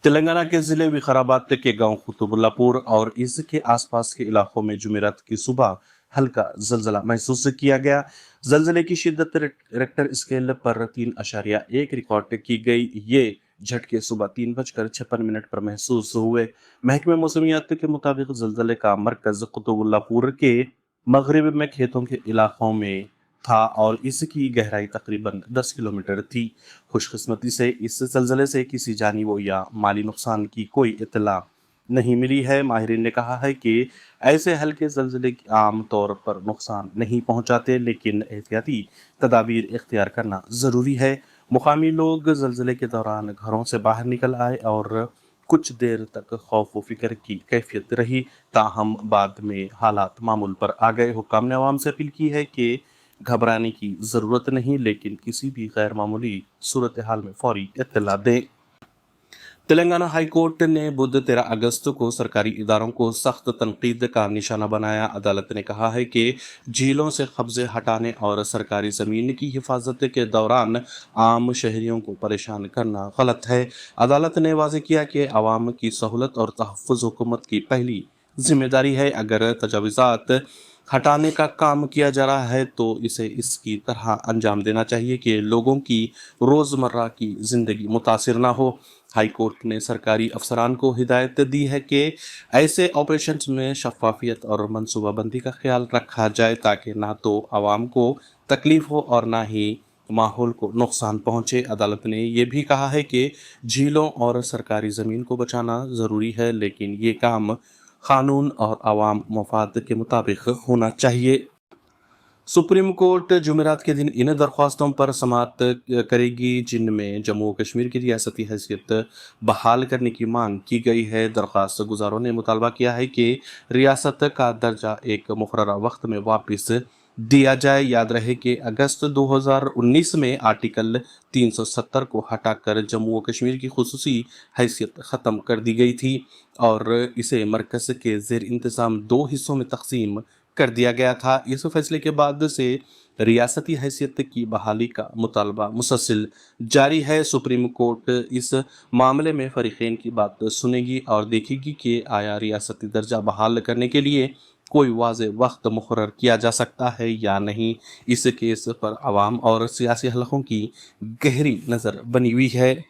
तेलंगाना के ज़िले विकाराबाद के गांव कुतुबुल्लापुर और इसके आसपास के इलाकों में जुमेरात की सुबह हल्का जलजला महसूस किया गया। जलजले की शिद्दत रेक्टर स्केल पर 3.1 रिकॉर्ड की गई। ये झटके सुबह 3:56 पर महसूस हुए। महकमे मौसमियात के मुताबिक जलजले का मरकज कुतुबुल्लापुर के मगरिब में खेतों के इलाकों में था और इसकी गहराई तकरीबन 10 किलोमीटर थी। खुशकिस्मती से इस ज़लज़ले से किसी जानी व या माली नुकसान की कोई इत्तला नहीं मिली है। माहिरीन ने कहा है कि ऐसे हल्के ज़लज़ले आम तौर पर नुकसान नहीं पहुंचाते, लेकिन एहतियाती तदाबीर इख्तियार करना ज़रूरी है। मुकामी लोग ज़लज़ले के दौरान घरों से बाहर निकल आए और कुछ देर तक खौफ व फिक्र की कैफियत रही, ताहम बाद में हालात मामूल पर आ गए। हुक्काम ने अवाम से अपील की है कि घबराने की ज़रूरत नहीं, लेकिन किसी भी गैर मामूली सूरत हाल में फौरी इत्तला दें। तेलंगाना हाई कोर्ट ने बुध 13 अगस्त को सरकारी इदारों को सख्त तनकीद का निशाना बनाया। अदालत ने कहा है कि झीलों से कब्जे हटाने और सरकारी ज़मीन की हिफाजत के दौरान आम शहरियों को परेशान करना गलत है। अदालत ने वाज़ेह किया कि आवाम की सहूलत और तहफ़्फ़ुज़ हुकूमत की पहली जिम्मेदारी है। अगर तजावीज़ात हटाने का काम किया जा रहा है तो इसे इसकी तरह अंजाम देना चाहिए कि लोगों की रोज़मर्रा की ज़िंदगी मुतासिर ना हो। हाई कोर्ट ने सरकारी अफसरान को हिदायत दी है कि ऐसे ऑपरेशंस में शफाफियत और मनसूबाबंदी का ख्याल रखा जाए, ताकि ना तो आवाम को तकलीफ हो और ना ही माहौल को नुकसान पहुंचे। अदालत ने यह भी कहा है कि झीलों और सरकारी ज़मीन को बचाना ज़रूरी है, लेकिन ये काम कानून और आवाम मफाद के मुताबिक होना चाहिए। सुप्रीम कोर्ट जुमेरात के दिन इन दरख्वास्तों पर समाअत करेगी जिनमें जम्मू और कश्मीर की रियासती हैसियत बहाल करने की मांग की गई है। दरख्वास्त गुजारों ने मुतालबा किया है कि रियासत का दर्जा एक मुकर्ररा वक्त में वापस दिया जाए। याद रहे कि अगस्त 2019 में आर्टिकल 370 को हटाकर जम्मू और कश्मीर की खुसूसी हैसियत ख़त्म कर दी गई थी और इसे मरकज़ के ज़ेर इंतज़ाम 2 हिस्सों में तकसीम कर दिया गया था। इस फैसले के बाद से रियासती हैसियत की बहाली का मुतालबा मुसलसल जारी है। सुप्रीम कोर्ट इस मामले में फरीक़ैन की बात सुनेगी और देखेगी कि आया रियासती दर्जा बहाल करने के लिए कोई वाज़ेह वक्त मुकर्रर किया जा सकता है या नहीं। इस केस पर आवाम और सियासी हलकों की गहरी नज़र बनी हुई है।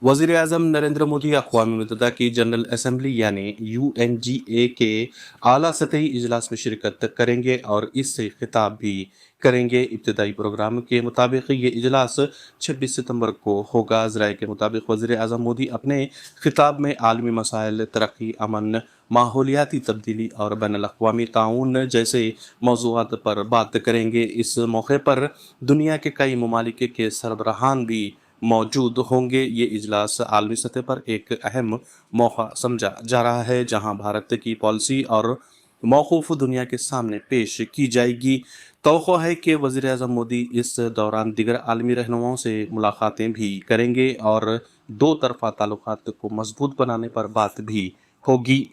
वज़ीर आज़म नरेंद्र मोदी अक़वाम मुत्तहिदा की जनरल असम्बली यानी UNGA के आला सतही इजलास में शिरकत करेंगे और इससे खिताब भी करेंगे। इब्तदाई प्रोग्राम के मुताबिक ये इजलास 26 सितंबर को होगा। ज़राए के मुताबिक वज़ीर आज़म मोदी अपने खिताब में आलमी मसाइल, तरक्की, अमन, माहौलियाती तब्दीली और बैनुल-अक़वामी ताउन जैसे मौज़ूआत पर बात करेंगे। इस मौके पर दुनिया के कई ममालिक के सरबराहान भी मौजूद होंगे। ये इजलास आलमी सतह पर एक अहम मौका समझा जा रहा है, जहां भारत की पॉलिसी और मौक़ूफ़ दुनिया के सामने पेश की जाएगी। तवक्को है कि वज़ीर आज़म मोदी इस दौरान दीगर आलमी रहनुमाओं से मुलाकातें भी करेंगे और दो तरफ़ा ताल्लुकात को मजबूत बनाने पर बात भी होगी।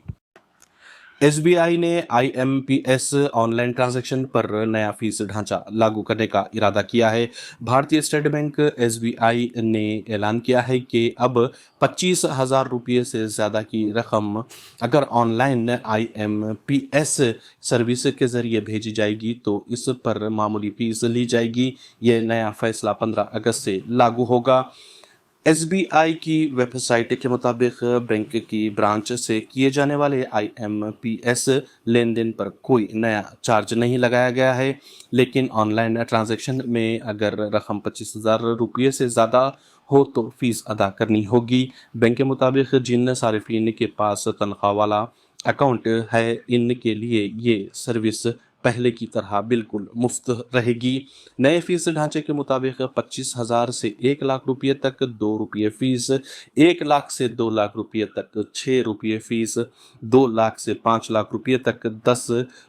SBI ने IMPS ऑनलाइन ट्रांजैक्शन पर नया फीस ढांचा लागू करने का इरादा किया है। भारतीय स्टेट बैंक SBI ने ऐलान किया है कि अब 25,000 रुपये से ज़्यादा की रकम अगर ऑनलाइन IMPS सर्विस के ज़रिए भेजी जाएगी तो इस पर मामूली फीस ली जाएगी। यह नया फैसला 15 अगस्त से लागू होगा। SBI की वेबसाइट के मुताबिक बैंक की ब्रांच से किए जाने वाले IMPS लेन देन पर कोई नया चार्ज नहीं लगाया गया है, लेकिन ऑनलाइन ट्रांजैक्शन में अगर रकम 25,000 रुपये से ज़्यादा हो तो फीस अदा करनी होगी। बैंक के मुताबिक जिन सारिफिन के पास तनख्वाह वाला अकाउंट है, इनके लिए ये सर्विस पहले की तरह बिल्कुल मुफ्त रहेगी। नए फीस ढांचे के मुताबिक 25,000 से 1 लाख रुपये तक 2 रुपये फीस, 1 लाख से 2 लाख रुपये तक 6 रुपये फीस, 2 लाख से 5 लाख रुपये तक 10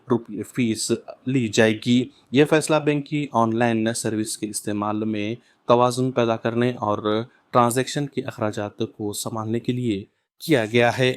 रुपये फीस ली जाएगी। यह फैसला बैंक की ऑनलाइन सर्विस के इस्तेमाल में तवाज़ुन पैदा करने और ट्रांजैक्शन के अखराजात को संभालने के लिए किया गया है।